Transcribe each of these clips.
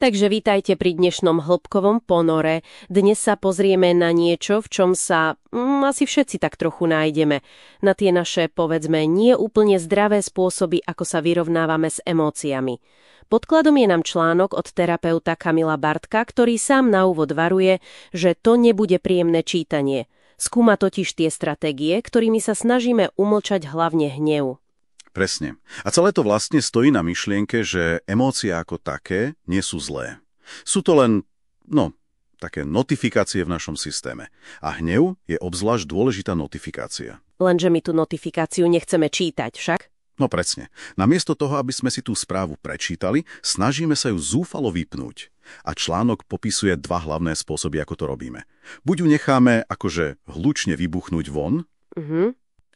Takže vítajte pri dnešnom hĺbkovom ponore. Dnes sa pozrieme na niečo, v čom sa asi všetci tak trochu nájdeme. Na tie naše, povedzme, nie úplne zdravé spôsoby, ako sa vyrovnávame s emóciami. Podkladom je nám článok od terapeuta Kamila Bartka, ktorý sám na úvod varuje, že to nebude príjemné čítanie. Skúma totiž tie stratégie, ktorými sa snažíme umlčať hlavne hnev. Presne. A celé to vlastne stojí na myšlienke, že emócie ako také nie sú zlé. Sú to len, také notifikácie v našom systéme. A hnev je obzvlášť dôležitá notifikácia. Lenže my tú notifikáciu nechceme čítať, však? No presne. Namiesto toho, aby sme si tú správu prečítali, snažíme sa ju zúfalo vypnúť. A článok popisuje dva hlavné spôsoby, ako to robíme. Buď ju necháme akože hlučne vybuchnúť von,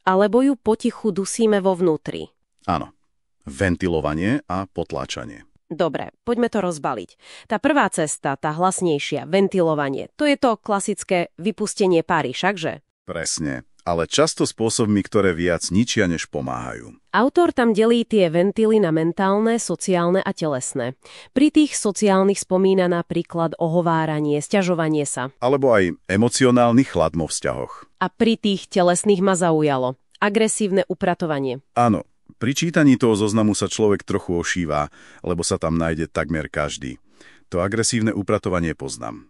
alebo ju potichu dusíme vo vnútri. Áno. Ventilovanie a potláčanie. Dobre, poďme to rozbaliť. Tá prvá cesta, tá hlasnejšia, ventilovanie, to je to klasické vypustenie páry, všakže? Presne. Ale často spôsobmi, ktoré viac ničia, než pomáhajú. Autor tam delí tie ventily na mentálne, sociálne a telesné. Pri tých sociálnych spomína napríklad ohováranie, sťažovanie sa. Alebo aj emocionálny chlad vo vzťahoch. A pri tých telesných ma zaujalo. Agresívne upratovanie. Áno, pri čítaní toho zoznamu sa človek trochu ošíva, lebo sa tam nájde takmer každý. To agresívne upratovanie poznám.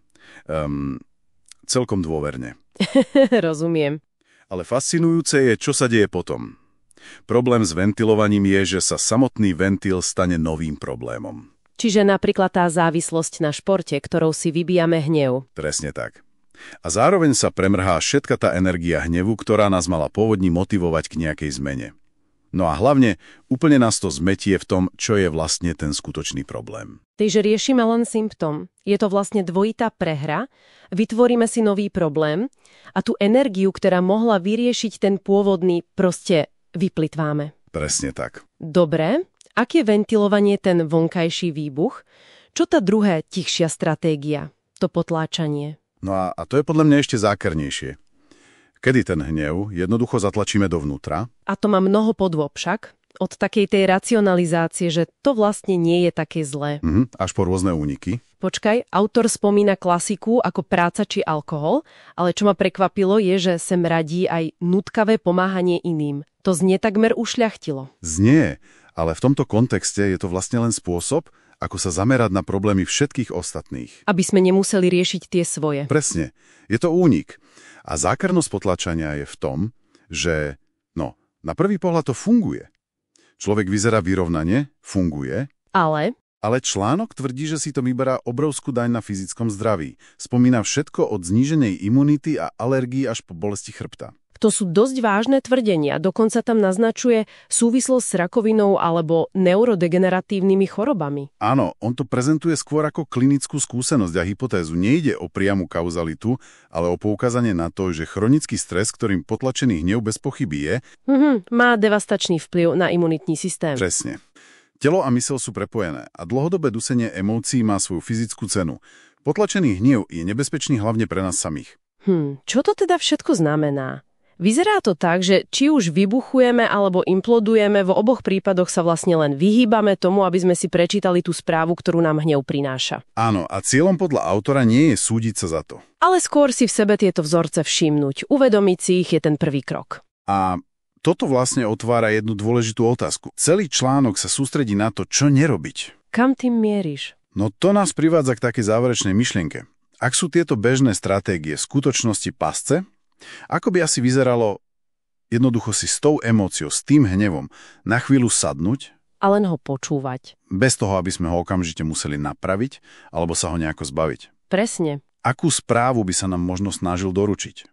Celkom dôverne. Rozumiem. Ale fascinujúce je, čo sa deje potom. Problém s ventilovaním je, že sa samotný ventil stane novým problémom. Čiže napríklad tá závislosť na športe, ktorou si vybijame hnev. Presne tak. A zároveň sa premrhá všetka tá energia hnevu, ktorá nás mala pôvodne motivovať k nejakej zmene. No a hlavne, úplne nás to zmetie v tom, čo je vlastne ten skutočný problém. Takže riešime len symptóm. Je to vlastne dvojitá prehra, vytvoríme si nový problém a tú energiu, ktorá mohla vyriešiť ten pôvodný, proste vyplitváme. Presne tak. Dobre, aké ventilovanie ten vonkajší výbuch? Čo tá druhá tichšia stratégia? To potláčanie. No a to je podľa mňa ešte zákernejšie. Kedy ten hnev jednoducho zatlačíme dovnútra. A to má mnoho podôb však. Od takej tej racionalizácie, že to vlastne nie je také zlé. Až po rôzne úniky. Počkaj, autor spomína klasiku ako práca či alkohol, ale čo ma prekvapilo je, že sem radí aj nutkavé pomáhanie iným. To znie takmer ušľachtilo. Znie, ale v tomto kontexte je to vlastne len spôsob, ako sa zamerať na problémy všetkých ostatných. Aby sme nemuseli riešiť tie svoje. Presne. Je to únik. A zákernosť potlačania je v tom, že, na prvý pohľad to funguje. Človek vyzerá vyrovnane, funguje. Ale článok tvrdí, že si to vyberá obrovskú daň na fyzickom zdraví. Spomína všetko od zníženej imunity a alergii až po bolesti chrbta. To sú dosť vážne tvrdenia. Dokonca tam naznačuje súvislosť s rakovinou alebo neurodegeneratívnymi chorobami. Áno, on to prezentuje skôr ako klinickú skúsenosť a hypotézu. Nejde o priamu kauzalitu, ale o poukázanie na to, že chronický stres, ktorým potlačený hnev bez pochyby je, má devastačný vplyv na imunitný systém. Presne. Telo a myseľ sú prepojené a dlhodobé dusenie emócií má svoju fyzickú cenu. Potlačený hnev je nebezpečný hlavne pre nás samých. Čo to teda všetko znamená? Vyzerá to tak, že či už vybuchujeme alebo implodujeme, v oboch prípadoch sa vlastne len vyhýbame tomu, aby sme si prečítali tú správu, ktorú nám hnev prináša. Áno, a cieľom podľa autora nie je súdiť sa za to. Ale skôr si v sebe tieto vzorce všimnúť, uvedomiť si ich je ten prvý krok. A toto vlastne otvára jednu dôležitú otázku. Celý článok sa sústredí na to, čo nerobiť. Kam tým mieríš? No to nás privádza k takej záverečnej myšlienke. Ak sú tieto bežné stratégie v skutočnosti pasce, ako by asi vyzeralo jednoducho si s tou emóciou, s tým hnevom na chvíľu sadnúť a len ho počúvať. Bez toho, aby sme ho okamžite museli napraviť alebo sa ho nejako zbaviť. Presne. Akú správu by sa nám možno snažil doručiť?